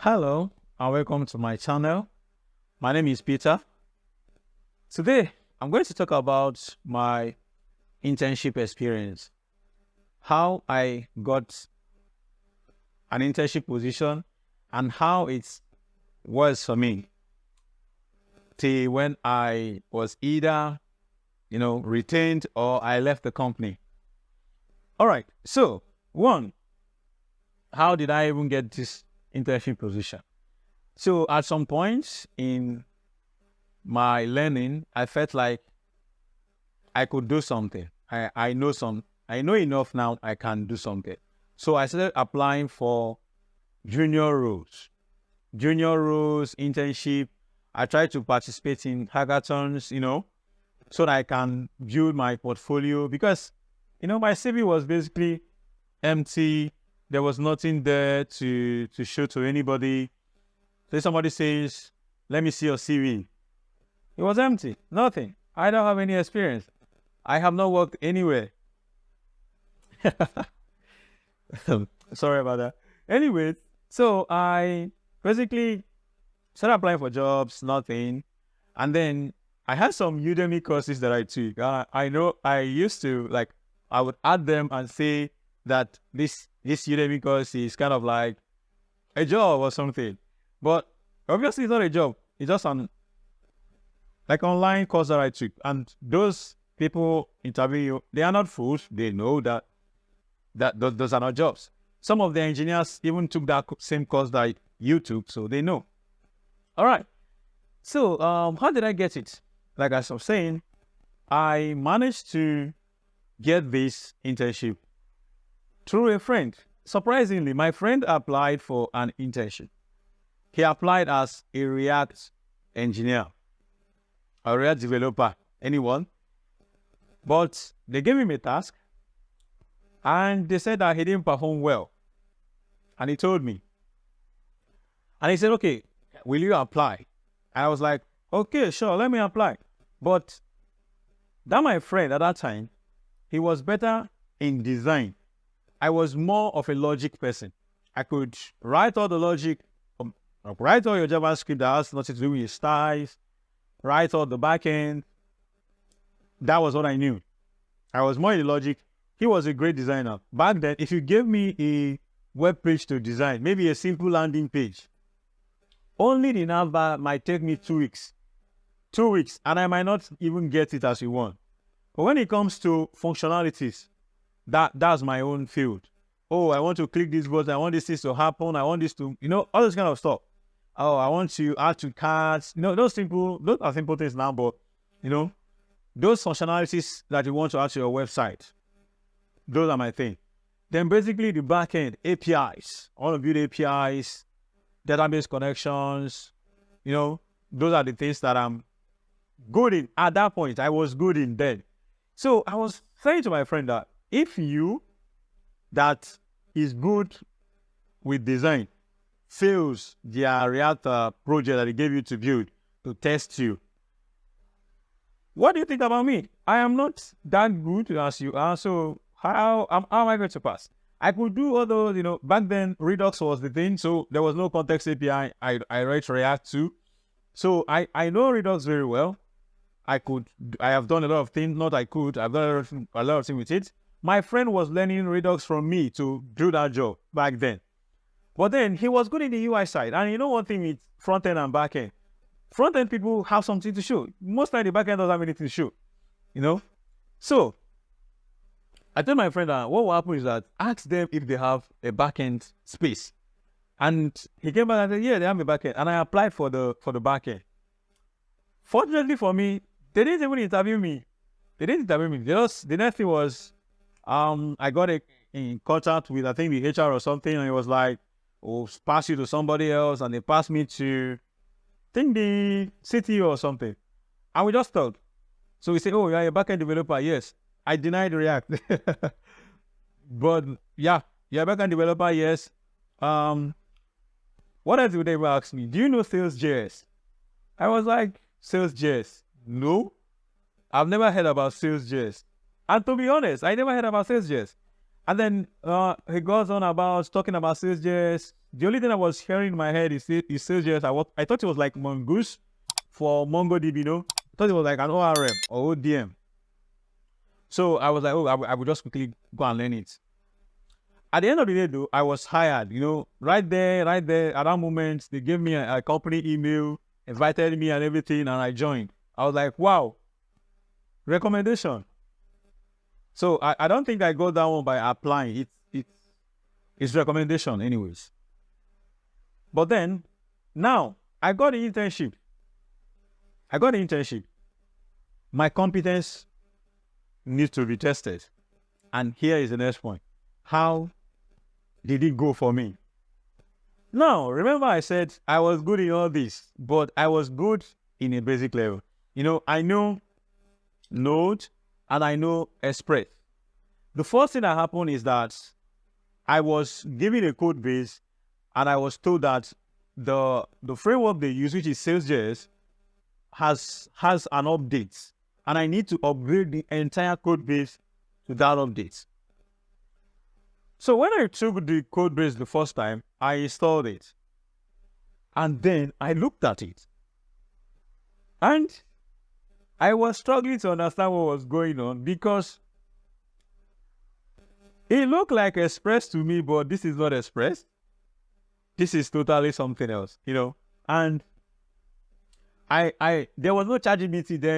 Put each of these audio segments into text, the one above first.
Hello and welcome to my channel. My name is Peter. Today, I'm going to talk about my internship experience, how I got an internship position and how it was for me till when I was either, retained or I left the company. All right. So, one, how did I even get this internship position? So at some point in my learning, I felt like I could do something. I know enough now I can do something. So I started applying for junior roles, internship. I tried to participate in hackathons, so that I can build my portfolio because, my CV was basically empty. There was nothing there to show to anybody. So somebody says, let me see your CV. It was empty, nothing. I don't have any experience. I have not worked anywhere. Sorry about that. Anyway, so I basically started applying for jobs, nothing. And then I had some Udemy courses that I took. I know I used to, I would add them and say that this Udemy course is kind of like a job or something. But obviously it's not a job. It's just an online course that I took. And those people interviewing you, they are not fools. They know that those are not jobs. Some of the engineers even took that same course that you took, so they know. All right. So how did I get it? Like I was saying, I managed to get this internship through a friend. Surprisingly, my friend applied for an internship. He applied as a React engineer, a React developer, anyone. But they gave him a task and they said that he didn't perform well. And he told me. And he said, okay, will you apply? And I was like, okay, sure, let me apply. But that my friend at that time, he was better in design. I was more of a logic person. I could write all the logic, write all your JavaScript that has nothing to do with your styles, write all the backend. That was what I knew. I was more in the logic. He was a great designer. Back then, if you gave me a web page to design, maybe a simple landing page, only the navbar might take me 2 weeks. 2 weeks, and I might not even get it as you want. But when it comes to functionalities, that's my own field. Oh, I want to click this button. I want this to happen. I want this to, all this kind of stuff. Oh, I want to add to cards. Those are simple things now, but, those functionalities that you want to add to your website, those are my thing. Then basically the backend, APIs. I want to build APIs, database connections, those are the things that I'm good in. At that point, I was good in then. So I was saying to my friend that if you that is good with design fails their React project that they gave you to build, to test you, what do you think about me? I am not that good as you are, so how am I going to pass? I could do all those, back then Redux was the thing, so there was no context API. I write React too. So I know Redux very well. I have done a lot of things, I've done a lot of things with it. My friend was learning Redux from me to do that job back then. But then he was good in the UI side. And one thing with front end and back end. Front end people have something to show. Most likely the back end doesn't have anything to show. So I told my friend that what will happen is that ask them if they have a back end space. And he came back and said, yeah, they have a back end. And I applied for the back end. Fortunately for me, they didn't even interview me. The next thing was, I got in contact with, I think, the HR or something, and it was like, oh, pass you to somebody else, and they passed me to, I think, the CTO or something. And we just talked. So we said, oh, you're a backend developer. Yes. I denied React. But yeah, you're a backend developer. Yes. What else would they ever ask me? Do you know Sales.js? I was like, Sales.js? No. I've never heard about Sales.js. And to be honest, I never heard about Sales.js. And then he goes on about talking about Sales.js. The only thing I was hearing in my head is Sales.js. I thought it was like Mongoose for MongoDB, you know. I thought it was like an ORM or ODM. So I was like, oh, I would just quickly go and learn it. At the end of the day, though, I was hired, you know, right there, at that moment, they gave me a company email, invited me and everything, and I joined. I was like, wow, recommendation. So I don't think I got that one by applying. It's recommendation anyways. But then, now, I got the internship. My competence needs to be tested. And here is the next point. How did it go for me? Now, remember I said I was good in all this, but I was good in a basic level. You know, I know Node and I know Express. The first thing that happened is that I was given a code base and I was told that the framework they use, which is Sales.js, has an update. And I need to upgrade the entire code base to that update. So when I took the code base the first time, I installed it. And then I looked at it. And I was struggling to understand what was going on because it looked like Express to me, but this is not Express. This is totally something else, you know. And there was no ChatGPT there.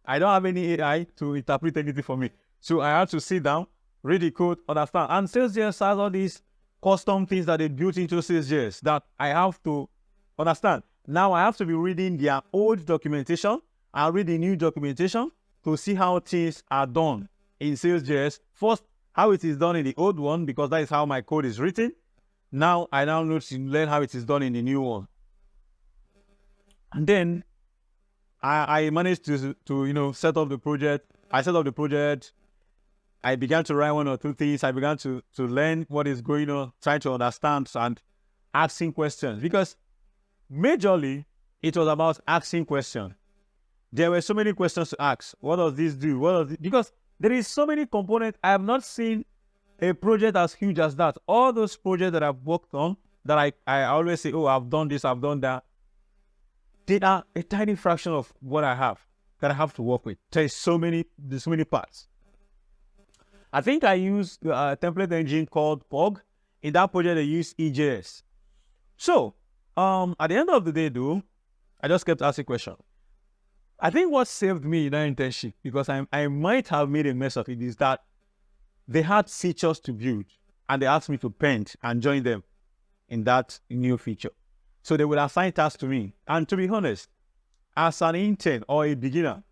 I don't have any AI to interpret anything for me. So I had to sit down, read the code, understand. And Sales.js has all these custom things that they built into Sales.js that I have to understand. Now I have to be reading their old documentation and read the new documentation to see how things are done in Sales.js. First, how it is done in the old one, because that is how my code is written. Now I need to learn how it is done in the new one. And then I managed to you know, set up the project. I set up the project. I began to write one or two things. I began to learn what is going on, trying to understand and asking questions. Because majorly, it was about asking questions. There were so many questions to ask. What does this do? Because there is so many components. I have not seen a project as huge as that. All those projects that I've worked on, that I always say, oh, I've done this, I've done that. They are a tiny fraction of what I have that I have to work with. There's so many parts. I think I used a template engine called Pog. In that project, I used EJS. So, at the end of the day, though, I just kept asking questions. I think what saved me in that internship, because I might have made a mess of it, is that they had features to build, and they asked me to paint and join them in that new feature. So they would assign tasks to me. And to be honest, as an intern or a beginner,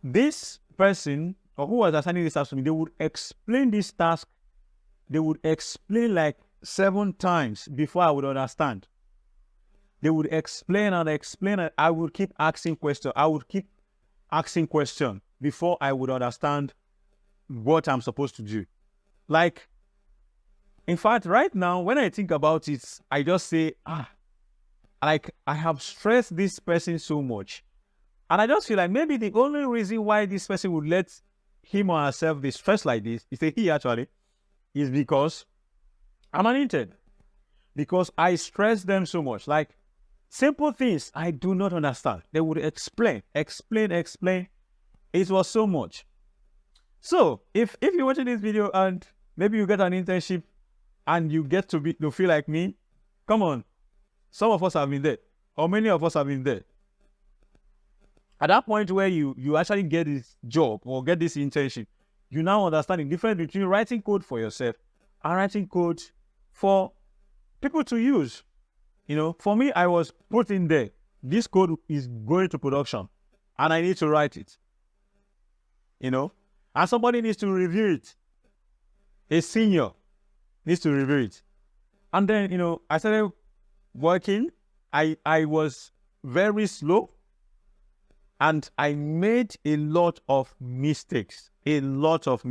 this person, or who was assigning this task to me, they would explain this task. They would explain like 7 times before I would understand. They would explain and explain, and I would keep asking questions. Before I would understand what I'm supposed to do. Like, in fact, right now, when I think about it, I just say, like, I have stressed this person so much. And I just feel like maybe the only reason why this person would let him or herself be stressed like this, is because I'm an intern. Because I stress them so much. Like, simple things I do not understand. They would explain. It was so much. So, if you're watching this video and maybe you get an internship and you get to feel like me, come on. Some of us have been there. Or many of us have been there. At that point where you actually get this job or get this internship, you now understand the difference between writing code for yourself and writing code for people to use. You know, for me, I was put in there. This code is going to production and I need to write it. You know, and somebody needs to review it. A senior needs to review it. And then, you know, I started working. I was very slow. And I made a lot of mistakes. A lot of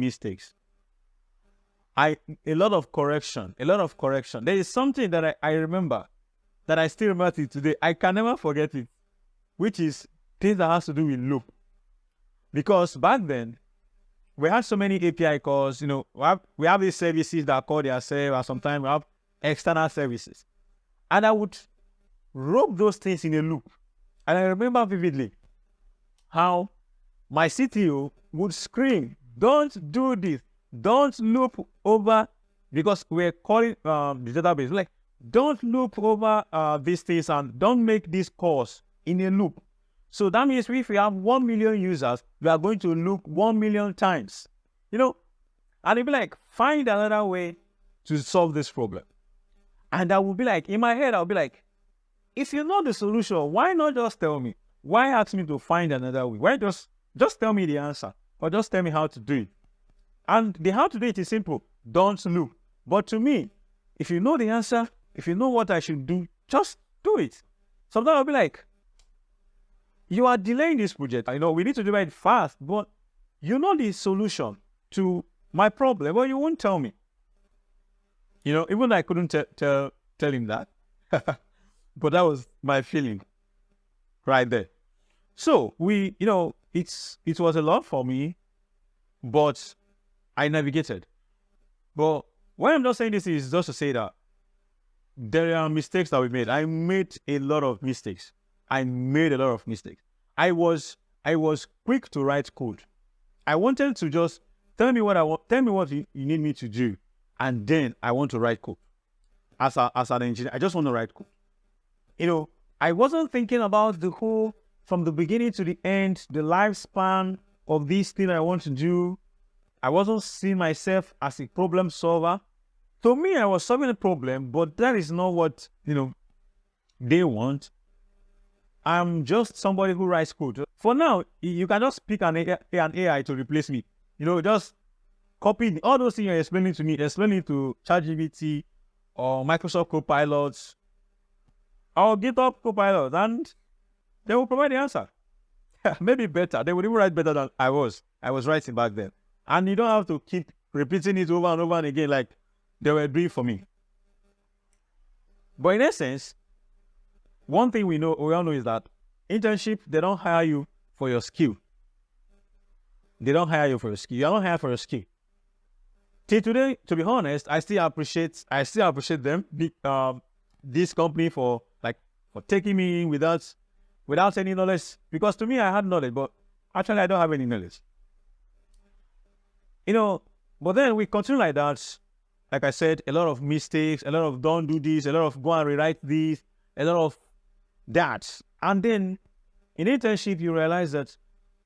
correction. There is something that I remember, that I still remember till today. I can never forget it, which is things that has to do with loop. Because back then, we had so many API calls, we have these services that call themselves, and sometimes we have external services. And I would rope those things in a loop. And I remember vividly how my CTO would scream, don't do this, don't loop over, because we're calling the database, like, don't loop over these things and don't make these calls in a loop. So that means if we have 1 million users, we are going to loop 1 million times. And it'd be like, find another way to solve this problem. And I would be like, in my head, I'll be like, if you know the solution, why not just tell me? Why ask me to find another way? Why just tell me the answer, or just tell me how to do it? And the how to do it is simple. Don't loop. But to me, if you know the answer, if you know what I should do, just do it. Sometimes I'll be like, you are delaying this project. I know we need to do it fast, but you know the solution to my problem, but you won't tell me. Even though I couldn't tell him that. But that was my feeling right there. So it was a lot for me, but I navigated. But why I'm not saying this is just to say that there are mistakes that we made. I made a lot of mistakes. I was quick to write code. I wanted to just tell me what you need me to do, and then I want to write code. As an engineer, I just want to write code. I wasn't thinking about the whole, from the beginning to the end, the lifespan of this thing I want to do. I wasn't seeing myself as a problem solver. To me, I was solving a problem, but that is not what, they want. I'm just somebody who writes code. For now, you can just pick an AI to replace me. Just copy all those things you're explaining to me, explaining to ChatGPT or Microsoft Copilot or GitHub Copilot, and they will provide the answer. Maybe better. They would even write better than I was writing back then. And you don't have to keep repeating it over and over and again like they were doing for me. But in essence, one thing we all know is that internship, they don't hire you for your skill. They don't hire you for your skill. You are not hired for your skill. Till today, to be honest, I still appreciate them, this company for taking me in without any knowledge. Because to me, I had knowledge, but actually I don't have any knowledge. But then we continue like that. Like I said, a lot of mistakes, a lot of don't do this, a lot of go and rewrite this, a lot of that. And then in internship, you realize that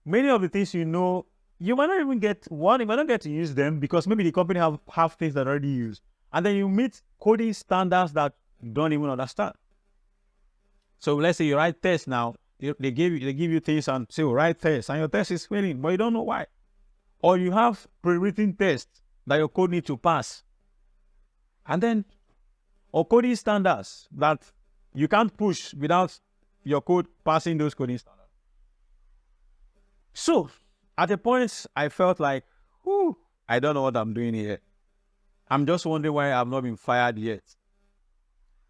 many of the things you might not even get one, you might not get to use them because maybe the company have things that already use. And then you meet coding standards that you don't even understand. So let's say you write tests now, they give you things and say, write tests, and your test is failing, but you don't know why. Or you have pre-written tests that your code needs to pass. And then, or coding standards that you can't push without your code passing those coding standards. So, at a point, I felt like, I don't know what I'm doing here. I'm just wondering why I've not been fired yet.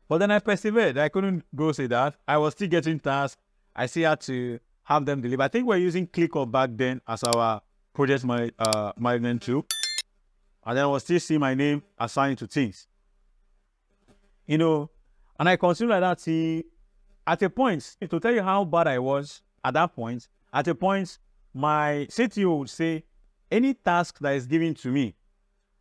But then I persevered. I couldn't go say that. I was still getting tasks. I still had to have them deliver. I think we're using ClickUp back then as our project management tool. And then I was still seeing my name assigned to things. And I continued like that. See, at a point, to tell you how bad I was at that point, at a point, my CTO would say, any task that is given to me,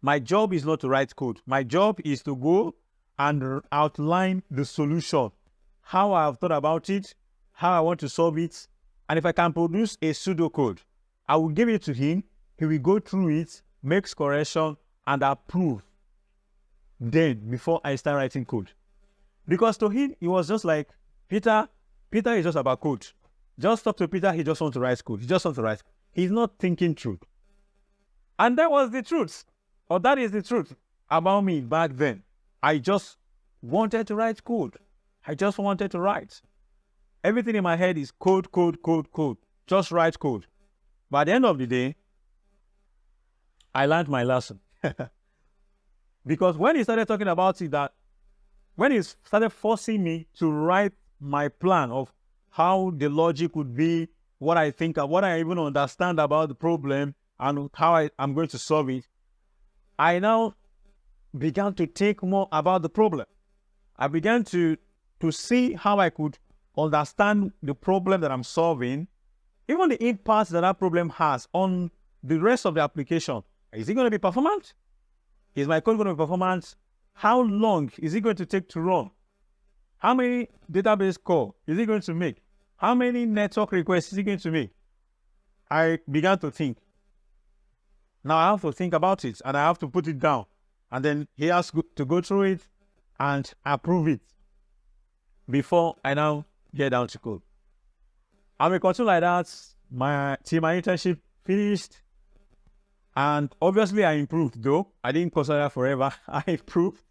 my job is not to write code. My job is to go and outline the solution, how I have thought about it, how I want to solve it. And if I can produce a pseudocode, I will give it to him. He will go through it, makes correction, and approve. Then, before I start writing code. Because to him, it was just like, Peter is just about code. Just talk to Peter, he just wants to write code. He just wants to write. He's not thinking through. And that was the truth. Or that is the truth about me back then. I just wanted to write code. I just wanted to write. Everything in my head is code, code, code, code. Just write code. But at the end of the day, I learned my lesson. Because when he started talking about it, when he started forcing me to write my plan of how the logic would be, what I think, what I even understand about the problem, and how I'm going to solve it, I now began to think more about the problem. I began to see how I could understand the problem that I'm solving, even the impact that that problem has on the rest of the application. Is it going to be performant? Is my code going to be performant? How long is it going to take to run? How many database calls is it going to make? How many network requests is it going to make? I began to think. Now I have to think about it, and I have to put it down. And then he has to go through it and approve it before I now get down to code. And we continue like that. My internship finished. And obviously I improved, though. I didn't consider forever. I improved.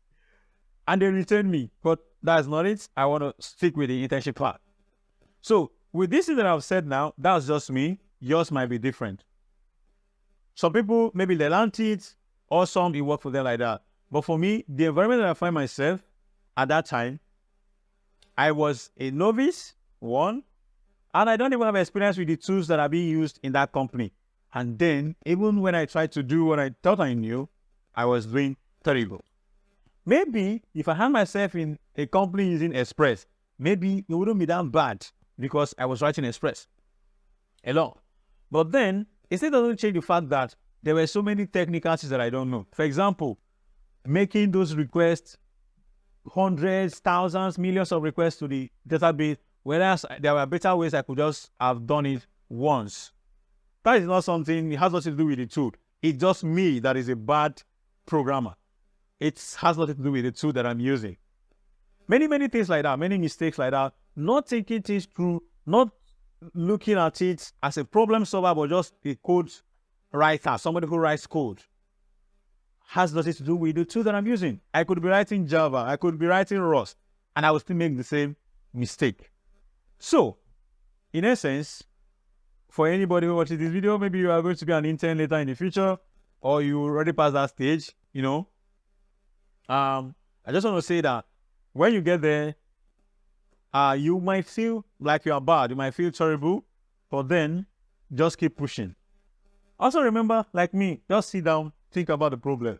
And they returned me. But that's not it. I want to stick with the internship part. So with this thing that I've said now, that's just me. Yours might be different. Some people, maybe they learned it, or some it worked for them like that. But for me, the environment that I find myself at that time, I was a novice, one, and I don't even have experience with the tools that are being used in that company. And then, even when I tried to do what I thought I knew, I was doing terrible. Maybe if I had myself in a company using Express, maybe it wouldn't be that bad because I was writing Express a lot. But then, it still doesn't change the fact that there were so many technicalities that I don't know. For example, making those requests, hundreds, thousands, millions of requests to the database, whereas there were better ways I could just have done it once. That is not something, it has nothing to do with the tool. It's just me that is a bad programmer. It has nothing to do with the tool that I'm using. Many things like that, many mistakes like that, not taking things through, not looking at it as a problem solver, but just a code writer, somebody who writes code. Has nothing to do with the tool that I'm using. I could be writing Java, I could be writing Rust, and I would still make the same mistake. So, in essence, for anybody who watches this video, maybe you are going to be an intern later in the future, or you already passed that stage, you know. I just want to say that when you get there, you might feel like you are bad, you might feel terrible, but then just keep pushing. Also remember, like me, just sit down, think about the problem.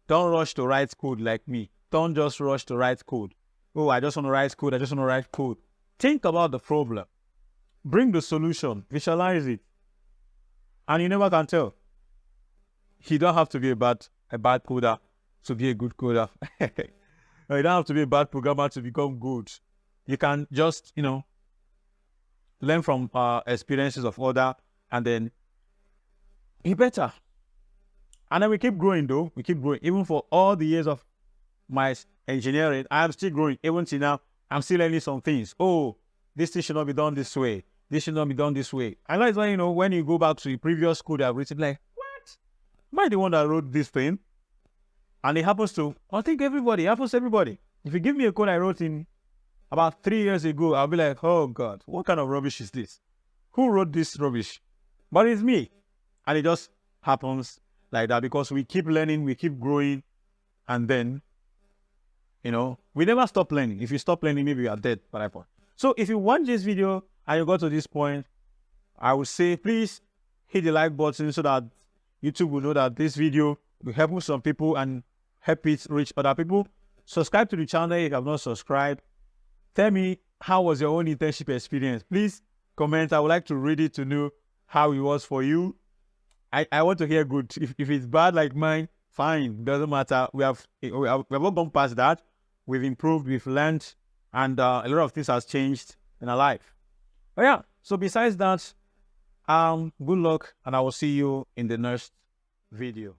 Don't rush to write code like me. Don't just rush to write code. Oh, I just want to write code, I just want to write code. Think about the problem. Bring the solution, visualize it. And you never can tell. You don't have to be a bad coder to be a good coder. You don't have to be a bad programmer to become good. You can just, learn from experiences of others and then be better. And then we keep growing, though. We keep growing. Even for all the years of my engineering, I am still growing. Even till now, I'm still learning some things. Oh, this thing should not be done this way. This should not be done this way. And that's why, when you go back to the previous code I've written, like, what? Am I the one that wrote this thing? And it happens to, I think everybody, it happens to everybody. If you give me a code I wrote in about 3 years ago, I'll be like, oh God, what kind of rubbish is this? Who wrote this rubbish? But it's me. And it just happens like that because we keep learning, we keep growing, and then, we never stop learning. If you stop learning, maybe you are dead by that point. So if you watch this video and you got to this point, I would say please hit the like button so that YouTube will know that this video will help some people and help it reach other people. Subscribe to the channel if you have not subscribed. Tell me, how was your own internship experience? Please comment. I would like to read it to know how it was for you. I want to hear good. If it's bad like mine, fine. Doesn't matter. We have all gone past that. We've improved. We've learned. And a lot of things has changed in our life. But yeah, so besides that, good luck. And I will see you in the next video.